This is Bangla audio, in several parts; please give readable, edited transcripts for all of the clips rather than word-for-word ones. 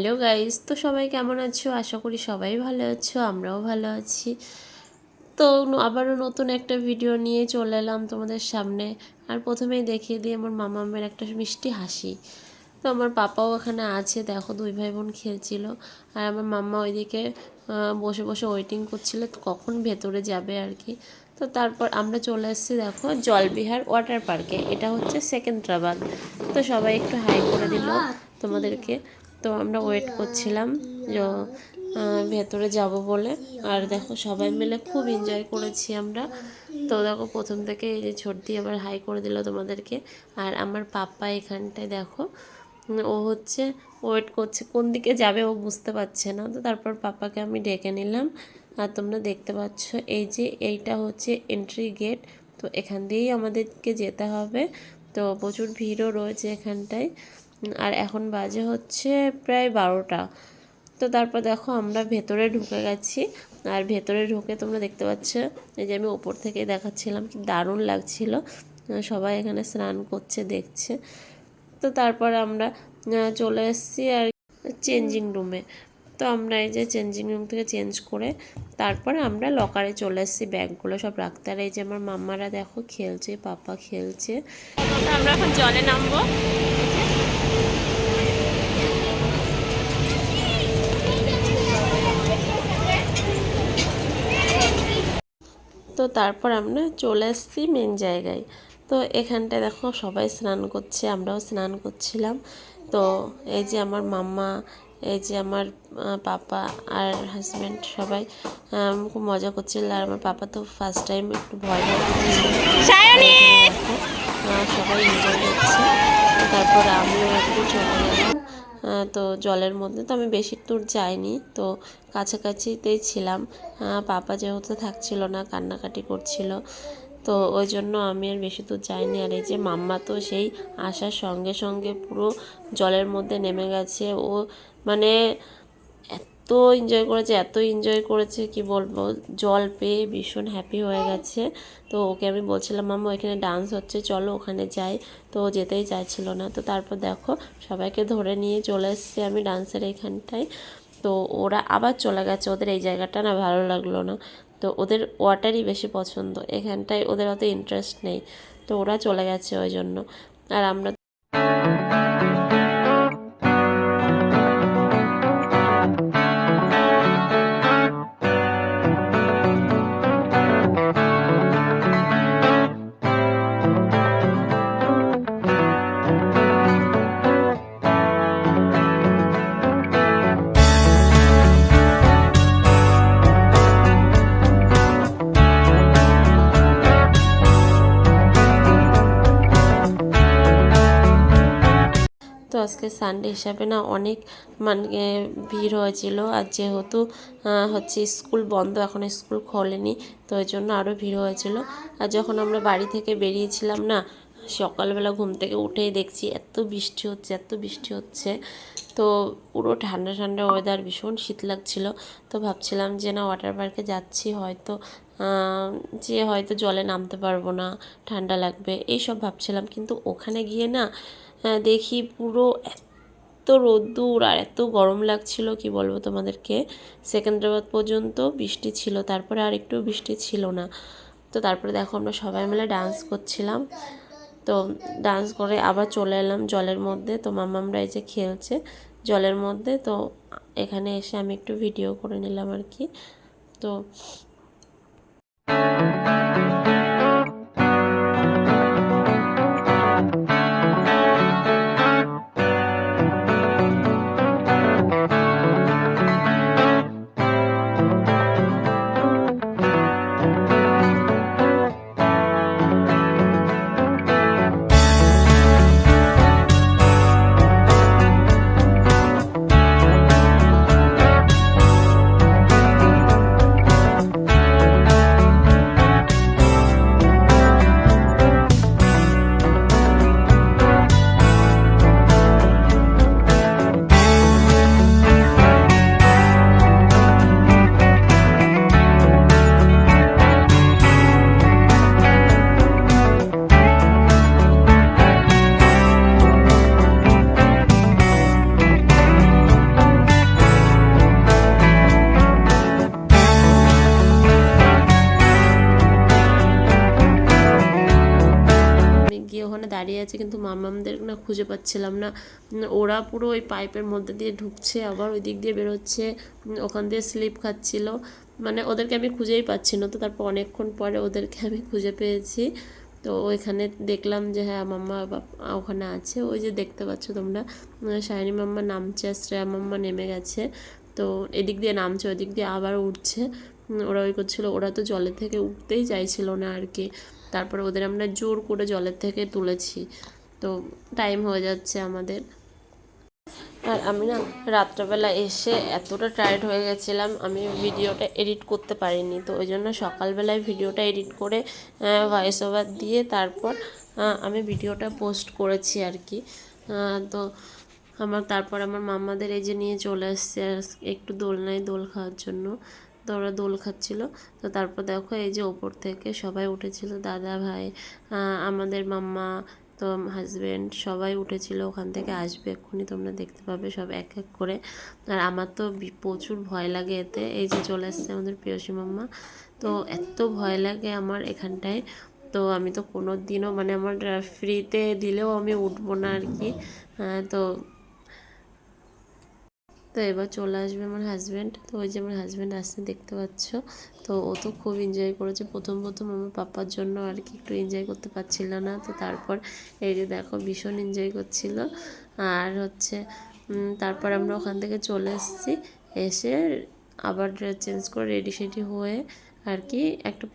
হ্যালো গাইস, তো সবাই কেমন আছো? আশা করি সবাই ভালো আছো, আমরাও ভালো আছি। তো আবারও নতুন একটা ভিডিও নিয়ে চলে এলাম তোমাদের সামনে। আর প্রথমেই দেখিয়ে দিই আমার মামামের একটা মিষ্টি হাসি। তো আমার পাপাও এখানে আছে, দেখো দুই ভাই বোন খেলছিল। আর আমার মাম্মা ওইদিকে বসে বসে ওয়েটিং করছিল কখন ভেতরে যাবে আর কি। তো তারপর আমরা চলে এসেছি দেখো জলবিহার ওয়াটার পার্কে। এটা হচ্ছে সেকেন্দ্রাবাদ। তো সবাই একটু হাই করে দিল তোমাদেরকে। তো আমরা ওয়েট করছিলাম যে ভেতরে যাব বলে। আর দেখো সবাই মিলে খুব এনজয় করেছি আমরা। তো দেখো প্রথম থেকে এই যে ছোটদি আবার হাই করে দিল তোমাদেরকে। আর আমার পাপা এখানটায় দেখো ও হচ্ছে ওয়েট করছে কোন দিকে যাবে, ও বুঝতে পারছে না। তো তারপর পাপাকে আমি ডেকে নিলাম। আর তোমরা দেখতে পাচ্ছ এই যে এইটা হচ্ছে এন্ট্রি গেট। তো এখান দিয়েই আমাদেরকে যেতে হবে। তো প্রচুর ভিড়ও রয়েছে এখানটায়। আর এখন বাজে হচ্ছে প্রায় 12টা। তো তারপর দেখো আমরা ভেতরে ঢুকে গেছি। আর ভেতরে ঢুকে তোমরা দেখতে পাচ্ছ এই যে আমি ওপর থেকে দেখাচ্ছিলাম, কি দারুণ লাগছিল। সবাই এখানে স্নান করছে দেখছে। তো তারপর আমরা চলে এসেছি আর চেঞ্জিং রুমে। তো আমরা এই যে চেঞ্জিং রুম থেকে চেঞ্জ করে তারপরে আমরা লকারে চলে এসেছি ব্যাগগুলো সব রাখতে। আর এই যে আমার মাম্মারা দেখো খেলছে, পাপা খেলছে। আমরা এখন জলে নামবো। তো তারপর আমরা চলে এসেছি মেন জায়গায়। তো এখানটায় দেখো সবাই স্নান করছে, আমরাও স্নান করছিলাম। তো এই যে আমার মাম্মা, এই যে আমার পাপা আর হাজব্যান্ড সবাই খুব মজা করছিল। আর আমার পাপা তো ফার্স্ট টাইম একটু ভয় ভয় সবাই এনজয় করছে। তারপর আমিও একটু চলে গেলাম তো জলের মধ্যে। তো আমি বেশি দূর যাইনি, তো কাছাকাছিতেই ছিলাম। পাপা যেহেতু থাকছিল না, কান্নাকাটি করছিল, তো ওই জন্য আমি আর বেশি দূর যাইনি। আর এই যে মাম্মা তো সেই আসার সঙ্গে সঙ্গে পুরো জলের মধ্যে নেমে গেছে। ও মানে এত এনজয় করেছে, এত এনজয় করেছে কি বলবো, জল পেয়ে ভীষণ হ্যাপি হয়ে গেছে। তো ওকে আমি বলছিলাম মাম্মা ওইখানে ডান্স হচ্ছে, চলো ওখানে যাই। তো ও যেতেই চাইছিল না। তো তারপর দেখো সবাইকে ধরে নিয়ে চলে এসেছি আমি ডান্সের এইখানটায়। তো ওরা আবার চলে গেছে, ওদের এই জায়গাটা না ভালো লাগলো না। তো ওদের ওয়াটারই বেশি পছন্দ, এখানটায় ওদের অত ইন্টারেস্ট নেই। তো ওরা চলে গেছে ওই জন্য। আর আমরা তো আজকে সানডে হিসাবে না অনেক মানে ভিড় হয়েছিল। আর যেহেতু হচ্ছে স্কুল বন্ধ, এখন স্কুল খোলেনি, তো ওই জন্য আরও ভিড় হয়েছিল। আর যখন আমরা বাড়ি থেকে বেরিয়েছিলাম না, সকালবেলা ঘুম থেকে উঠেই দেখছি এত বৃষ্টি হচ্ছে, এত বৃষ্টি হচ্ছে। তো পুরো ঠান্ডা ঠান্ডা ওয়েদার, ভীষণ শীত লাগছিল। তো ভাবছিলাম যে না ওয়াটার পার্কে যাচ্ছি, হয়তো যে হয়তো জলে নামতে পারবো না, ঠান্ডা লাগবে এইসব ভাবছিলাম। কিন্তু ওখানে গিয়ে না দেখি পুরো এত রোদ্দুর আর এত গরম লাগছিল কি বলবো তোমাদেরকে। সেকেন্দ্রাবাদ পর্যন্ত বৃষ্টি ছিল, তারপরে আর একটু বৃষ্টি ছিল না। তো তারপরে দেখো আমরা সবাই মিলে ডান্স করছিলাম। তো ডান্স করে আবার চলে এলাম জলের মধ্যে। তো মাম্মামরা এই যে খেলছে জলের মধ্যে। তো এখানে এসে আমি একটু ভিডিও করে নিলাম আর কি। তো গেছে, কিন্তু মামামদের না খুঁজে পাচ্ছিলাম না। ওরা পুরো ওই পাইপের মধ্যে দিয়ে ঢুকছে, আবার ওই দিক দিয়ে বেরোচ্ছে, ওখান দিয়ে স্লিপ খাচ্ছিল, মানে ওদেরকে আমি খুঁজেই পাচ্ছি না। তো তারপর অনেকক্ষণ পরে ওদেরকে আমি খুঁজে পেয়েছি। তো ওইখানে দেখলাম যে হ্যাঁ মাম্মা ওখানে আছে, ওই যে দেখতে পাচ্ছ তোমরা শাইনি মাম্মা নামছে আর শ্রেয়া মাম্মা নেমে গেছে। তো এদিক দিয়ে নামছে, ওদিক দিয়ে আবার উঠছে। ওরা ওই করছিল, ওরা তো জলের থেকে উঠতেই চাইছিল না আর কি। তারপরে ওদের আমরা জোর করে জলের থেকে তুলেছি। তো টাইম হয়ে যাচ্ছে আমাদের। আর আমি না রাত্রেবেলা এসে এতটা টায়ার্ড হয়ে গেছিলাম, আমি ভিডিওটা এডিট করতে পারিনি। তো ওই জন্য সকালবেলায় ভিডিওটা এডিট করে ভয়েস ওভার দিয়ে তারপর আমি ভিডিওটা পোস্ট করেছি আর কি। তো তারপর আমার মামাদের এই যে নিয়ে চলে এসছে একটু দোলনায় দোল খাওয়ার জন্য। তো ওরা দোল খাচ্ছিল। তো তারপর দেখো এই যে ওপর থেকে সবাই উঠেছিল, দাদা ভাই, আমাদের মাম্মা, তো হাজব্যান্ড সবাই উঠেছিল। ওখান থেকে আসবে এক্ষুনি, তোমরা দেখতে পাবে সব এক এক করে। আর আমার তো প্রচুর ভয় লাগে এতে। এই যে চলে আসছে আমাদের প্রিয়সী মাম্মা। তো এত ভয় লাগে আমার এখানটায়। তো আমি তো কোনো দিনও মানে আমার ফ্রিতে দিলেও আমি উঠবো না আর কি। তো তো এবার চলে আসবে আমার হাজব্যান্ড। তো ওই যে আমার হাজব্যান্ড আসছে দেখতে পাচ্ছ। তো ও তো খুব এনজয় করেছে প্রথম আমার পাপার জন্য আর কি, একটু এনজয় করতে পারছিল না। তো তারপর এই যে দেখো ভীষণ এনজয় করছিল। আর হচ্ছে তারপর আমরা ওখান থেকে চলে এসেছি, এসে আবার ড্রেস চেঞ্জ করে রেডি সেডি হয়ে আর কি একটা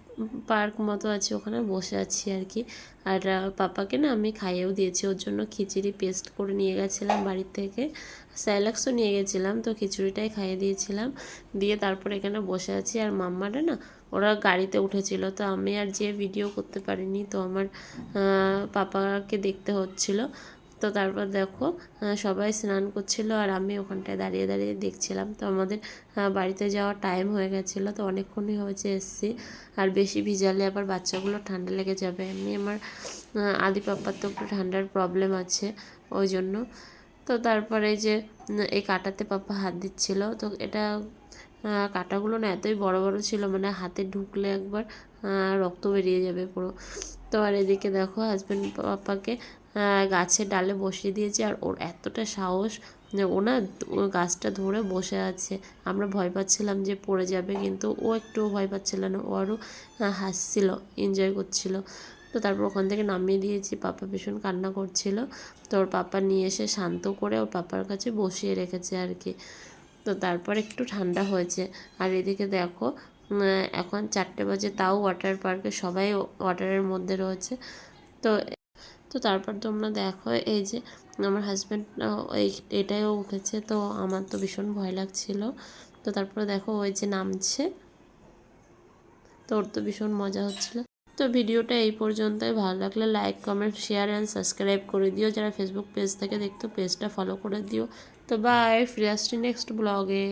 পার্ক মতো আছে, ওখানে বসে আছি আর কি। আর পাপাকে না আমি খাইয়েও দিয়েছি, ওর জন্য খিচুড়ি পেস্ট করে নিয়ে গেছিলাম বাড়ির থেকে, স্যালাক্সও নিয়ে গেছিলাম। তো খিচুড়িটাই খাইয়ে দিয়েছিলাম, দিয়ে তারপর এখানে বসে আছি। আর মাম্মাটা না ওরা গাড়িতে উঠেছিল, তো আমি আর যে ভিডিও করতে পারিনি, তো আমার পাপাকে দেখতে হচ্ছিল। তো তারপর দেখো সবাই স্নান করছিল আর আমি ওখানটায় দাঁড়িয়ে দাঁড়িয়ে দেখছিলাম। তো আমাদের বাড়িতে যাওয়ার টাইম হয়ে গেছিলো, তো অনেকক্ষণই হয়েছে এসছি। আর বেশি ভিজালে আবার বাচ্চাগুলো ঠান্ডা লেগে যাবে। এমনি আমার আদি পাপ্পার তো একটু ঠান্ডার প্রবলেম আছে, ওই জন্য। তো তারপরে যে এই কাঁটাতে পাপা হাত দিচ্ছিল। তো এটা কাঁটাগুলো না এতই বড় বড় ছিল, মানে হাতে ঢুকলে একবার রক্ত বেরিয়ে যাবে পুরো। তো আর এদিকে দেখো হাজব্যান্ড পাপাকে গাছের ডালে বসিয়ে দিয়েছে। আর ওর এতটা সাহস যে ও না গাছটা ধরে বসে আছে। আমরা ভয় পাচ্ছিলাম যে পড়ে যাবে, কিন্তু ও একটুও ভয় পাচ্ছিল না, ও আরও হাসছিল, এনজয় করছিল। তো তারপর ওখান থেকে নামিয়ে দিয়েছি, পাপা ভীষণ কান্না করছিল। তো ওর পাপা নিয়ে এসে শান্ত করে ওর পাপার কাছে বসিয়ে রেখেছে আর কি। তো তারপর একটু ঠান্ডা হয়েছে। আর এদিকে দেখো এখন 4টে বাজে, তাও ওয়াটার পার্কে সবাই ওয়াটারের মধ্যে রয়েছে। তো তো তারপর তোমরা দেখো এই যে আমার হাজব্যান্ড এটাইও উঠেছে। তো আমার তো ভীষণ ভয় লাগছিল। তো তারপরে দেখো ওই যে নামছে, তো ওর তো ভীষণ মজা হচ্ছিলো। তো ভিডিওটা এই পর্যন্তই। ভালো লাগলে like, comment, share and subscribe করে দিও। যারা ফেসবুক পেজ থেকে দেখতো পেজটা ফলো করে দিও। তো বাই, ফিরে আসছি নেক্সট ব্লগে।